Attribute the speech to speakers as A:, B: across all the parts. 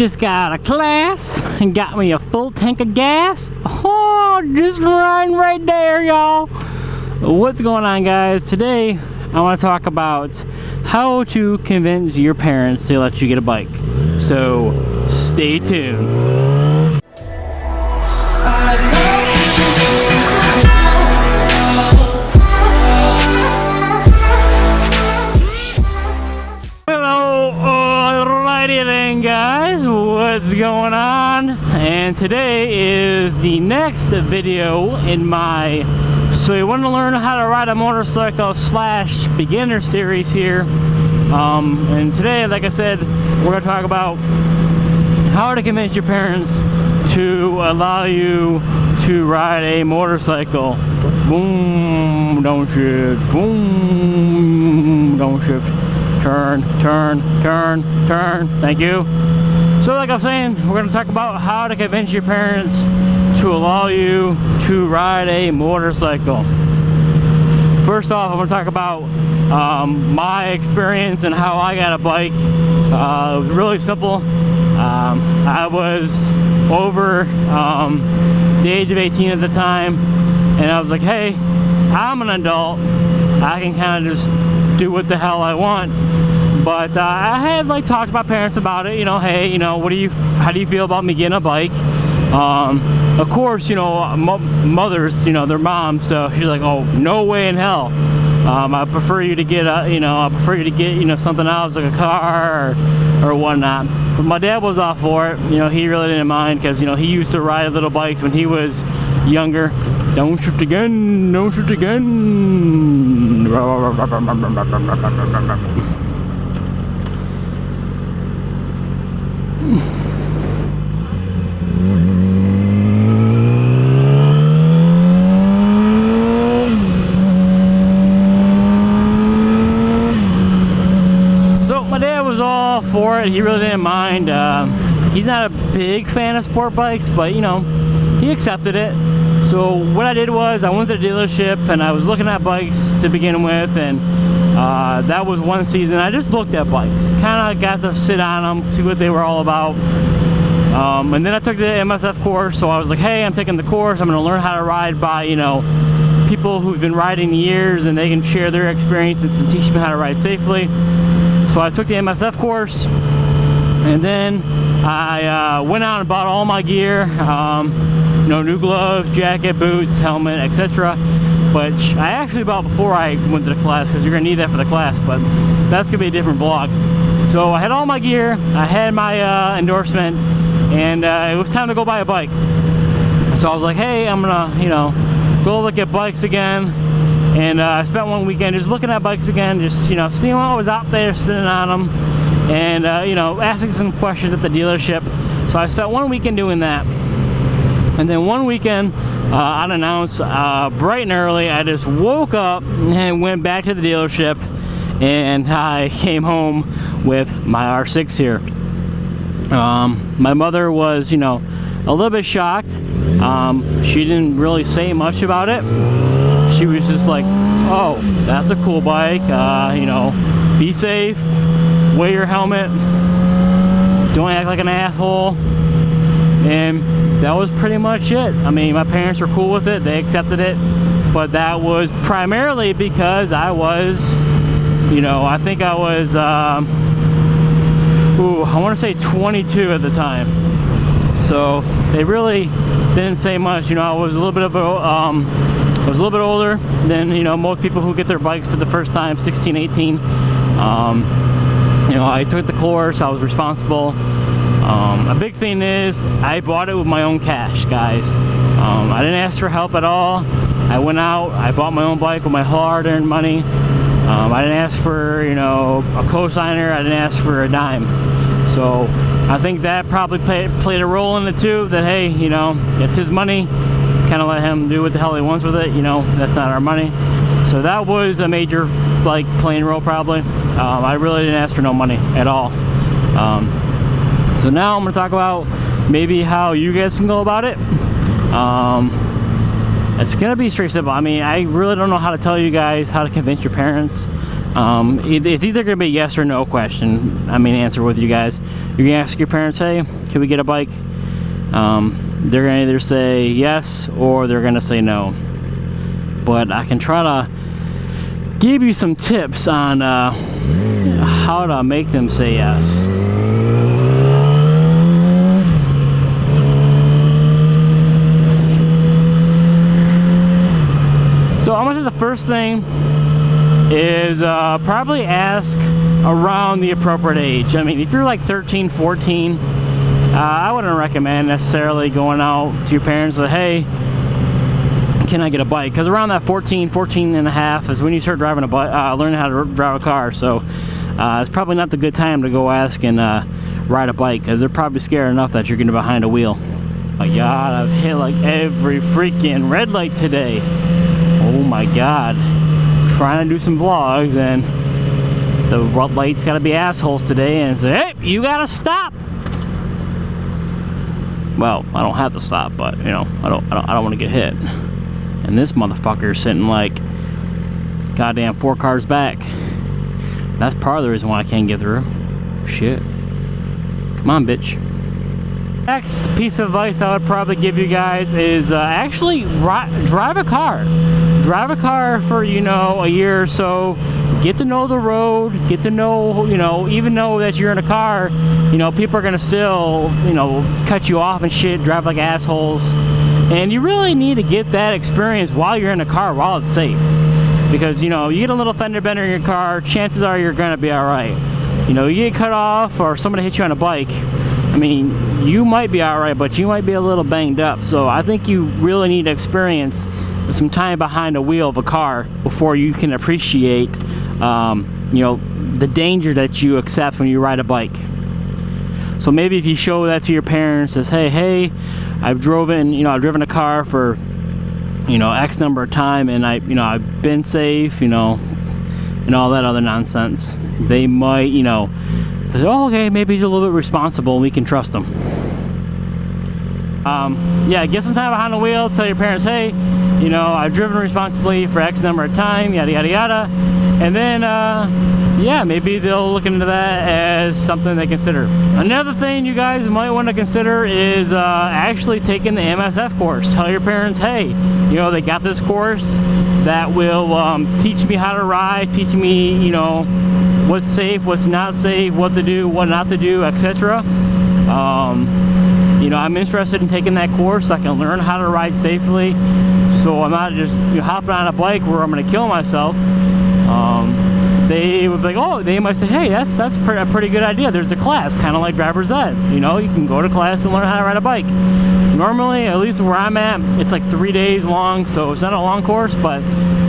A: Just got out of class and got me a full tank of gas. Oh, just riding right there, y'all. What's going on, guys? Today I want to talk about how to convince your parents to let you get a bike. So stay tuned. Guys, what's going on? And today is the next video in my so you want to learn how to ride a motorcycle / beginner series here. And today, like I said, we're going to talk about how to convince your parents to allow you to ride a motorcycle. Boom, don't shift. Boom, don't shift. Turn, turn, turn, turn. Thank you. So like I was saying, we're going to talk about how to convince your parents to allow you to ride a motorcycle. First off, I'm going to talk about my experience and how I got a bike. It was really simple. I was over the age of 18 at the time, and I was like, hey, I'm an adult. I can kind of just do what the hell I want. But I had like talked to my parents about it, you know, hey, you know, how do you feel about me getting a bike? Of course, you know, mothers, you know, they're moms, so she's like, oh, no way in hell. I prefer you to get something else like a car or whatnot. But my dad was all for it. You know, he really didn't mind because, you know, he used to ride little bikes when he was younger. Don't shoot again, don't shoot again. So my dad was all for it. He really didn't mind. He's not a big fan of sport bikes, but you know, he accepted it. So what I did was I went to the dealership and I was looking at bikes to begin with, and that was one season. I just looked at bikes, kind of got to sit on them, see what they were all about. And then I took the MSF course, so I was like, hey, I'm taking the course. I'm going to learn how to ride by, you know, people who've been riding years, and they can share their experiences and teach me how to ride safely. So I took the MSF course, and then I went out and bought all my gear. You know, new gloves, jacket, boots, helmet, etc. But I actually bought before I went to the class because you're gonna need that for the class, but that's gonna be a different vlog. So I had all my gear, I had my endorsement, and it was time to go buy a bike. So I was like, hey, I'm gonna, you know, go look at bikes again. And I spent one weekend just looking at bikes again, just, you know, seeing what was out there, sitting on them, and you know, asking some questions at the dealership. So I spent one weekend doing that. And then one weekend, unannounced, bright and early, I just woke up and went back to the dealership, and I came home with my R6 here. My mother was, you know, a little bit shocked. She didn't really say much about it. She was just like, oh, that's a cool bike, you know, be safe, wear your helmet, don't act like an asshole. And that was pretty much it. I mean, my parents were cool with it, they accepted it, but that was primarily because I was, you know, I think I was, I want to say 22 at the time. So they really didn't say much. You know, I was a little bit of a, I was a little bit older than, you know, most people who get their bikes for the first time, 16, 18. You know, I took the course, I was responsible. A big thing is I bought it with my own cash, guys. I didn't ask for help at all. I went out, I bought my own bike with my hard-earned money. I didn't ask for, you know, a co-signer. I didn't ask for a dime. So I think that probably played a role in it too, that hey, you know, it's his money, kind of let him do what the hell he wants with it. You know, that's not our money. So that was a major, like, playing role probably. I really didn't ask for no money at all. So now I'm going to talk about maybe how you guys can go about it. It's going to be straight simple. I mean, I really don't know how to tell you guys how to convince your parents. It's either going to be a yes or no question. I mean, answer with you guys. You're going to ask your parents, hey, can we get a bike? They're going to either say yes or they're going to say no. But I can try to give you some tips on how to make them say yes. So I'm going to say the first thing is probably ask around the appropriate age. I mean, if you're like 13, 14, I wouldn't recommend necessarily going out to your parents and say, hey, can I get a bike? Because around that 14 and a half is when you start driving a bike, learning how to drive a car. So it's probably not the good time to go ask and ride a bike, because they're probably scared enough that you're getting behind a wheel. Oh my God, I've hit like every freaking red light today. Oh my God. Trying to do some vlogs and the lights gotta be assholes today and say, hey, you gotta stop. Well, I don't have to stop, but you know, I don't want to get hit. And this motherfucker is sitting like goddamn 4 cars back. That's part of the reason why I can't get through. Shit. Come on, bitch. Next piece of advice I would probably give you guys is actually drive a car. Drive a car for, you know, a year or so. Get to know the road. Get to know, you know, even though that you're in a car, you know, people are going to still, you know, cut you off and shit, drive like assholes. And you really need to get that experience while you're in a car, while it's safe. Because, you know, you get a little fender bender in your car, chances are you're going to be alright. You know, you get cut off or somebody hits you on a bike, I mean, you might be alright, but you might be a little banged up. So I think you really need to experience some time behind the wheel of a car before you can appreciate, you know, the danger that you accept when you ride a bike. So maybe if you show that to your parents, says, hey, I've driven a car for, you know, X number of time, and I've been safe, you know, and all that other nonsense. They might, you know, say, oh, okay, maybe he's a little bit responsible and we can trust him. Yeah, get some time behind the wheel, tell your parents, hey, you know, I've driven responsibly for X number of time, yada, yada, yada. And then, yeah, maybe they'll look into that as something they consider. Another thing you guys might want to consider is actually taking the MSF course. Tell your parents, hey, you know, they got this course that will teach me how to ride, teach me, you know, what's safe, what's not safe, what to do, what not to do, etc. You know, I'm interested in taking that course so I can learn how to ride safely, so I'm not just hopping on a bike where I'm going to kill myself. They would be like, oh, they might say, hey, that's a pretty good idea. There's a class, kind of like driver's ed. You know, you can go to class and learn how to ride a bike. Normally, at least where I'm at, it's like 3 days long, so it's not a long course, but,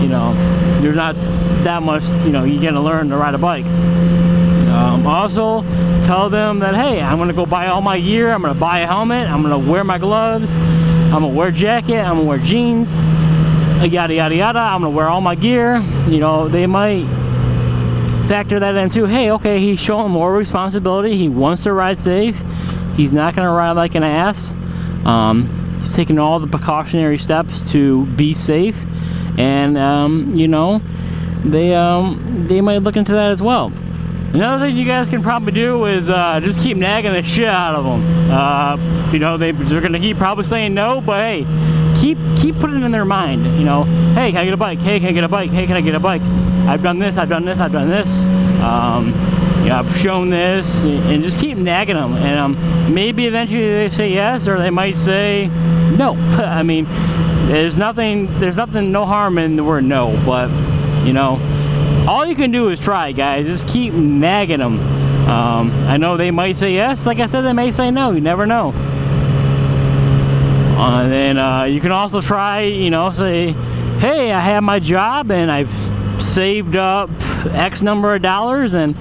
A: you know, there's not that much, you know, you get to learn to ride a bike. Also, tell them that, hey, I'm going to go buy all my gear, I'm going to buy a helmet, I'm going to wear my gloves, I'm going to wear a jacket, I'm going to wear jeans, yada, yada, yada, I'm going to wear all my gear. You know, they might factor that in too. Hey, okay, he's showing more responsibility, he wants to ride safe, he's not going to ride like an ass, he's taking all the precautionary steps to be safe, and, you know, they might look into that as well. Another thing you guys can probably do is just keep nagging the shit out of them. You know, they're gonna keep probably saying no, but hey, keep putting it in their mind. You know, hey, can I get a bike? Hey, can I get a bike? Hey, can I get a bike? I've done this. I've done this. I've done this. You know, I've shown this, and just keep nagging them. And maybe eventually they say yes, or they might say no. I mean, there's no harm in the word no, but you know, all you can do is try, guys. Just keep nagging them. I know they might say yes. Like I said, they may say no. You never know. And then you can also try, you know, say, hey, I have my job and I've saved up X number of dollars and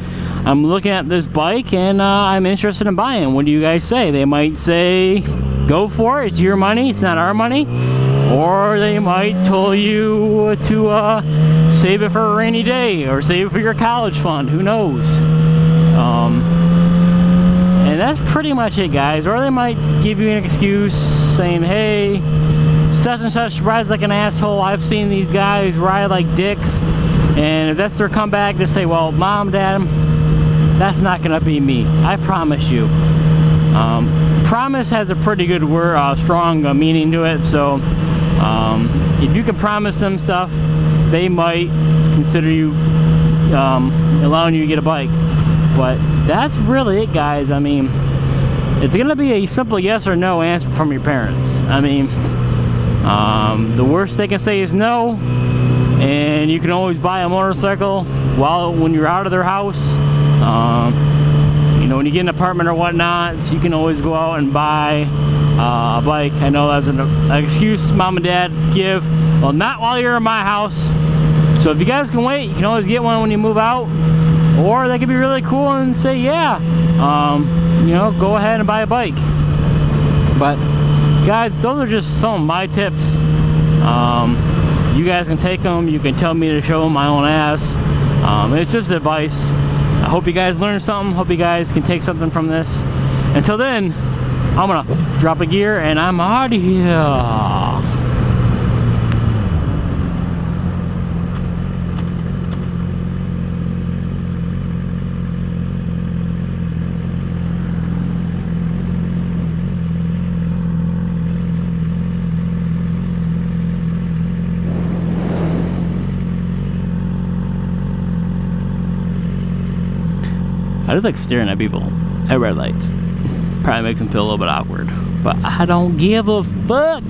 A: I'm looking at this bike and I'm interested in buying. What do you guys say? They might say, go for it. It's your money. It's not our money. Or they might tell you to save it for a rainy day or save it for your college fund. Who knows? And that's pretty much it, guys. Or they might give you an excuse saying, hey, such and such rides like an asshole. I've seen these guys ride like dicks. And if that's their comeback, just say, well, Mom, Dad, that's not gonna be me. I promise you. Promise has a pretty good word, strong meaning to it. So if you can promise them stuff, they might consider you allowing you to get a bike. But that's really it, guys. I mean, it's gonna be a simple yes or no answer from your parents. I mean, the worst they can say is no, and you can always buy a motorcycle when you're out of their house. You know, when you get an apartment or whatnot, so you can always go out and buy a bike. I know that's an excuse Mom and Dad give. Well, not while you're in my house. So if you guys can wait, you can always get one when you move out. Or they could be really cool and say, yeah, you know, go ahead and buy a bike. But guys, those are just some of my tips. You guys can take them. You can tell me to show my own ass. It's just advice. I hope you guys learned something. Hope you guys can take something from this. Until then, I'm gonna drop a gear and I'm out of here. I just like staring at people at red lights. Probably makes them feel a little bit awkward, but I don't give a fuck.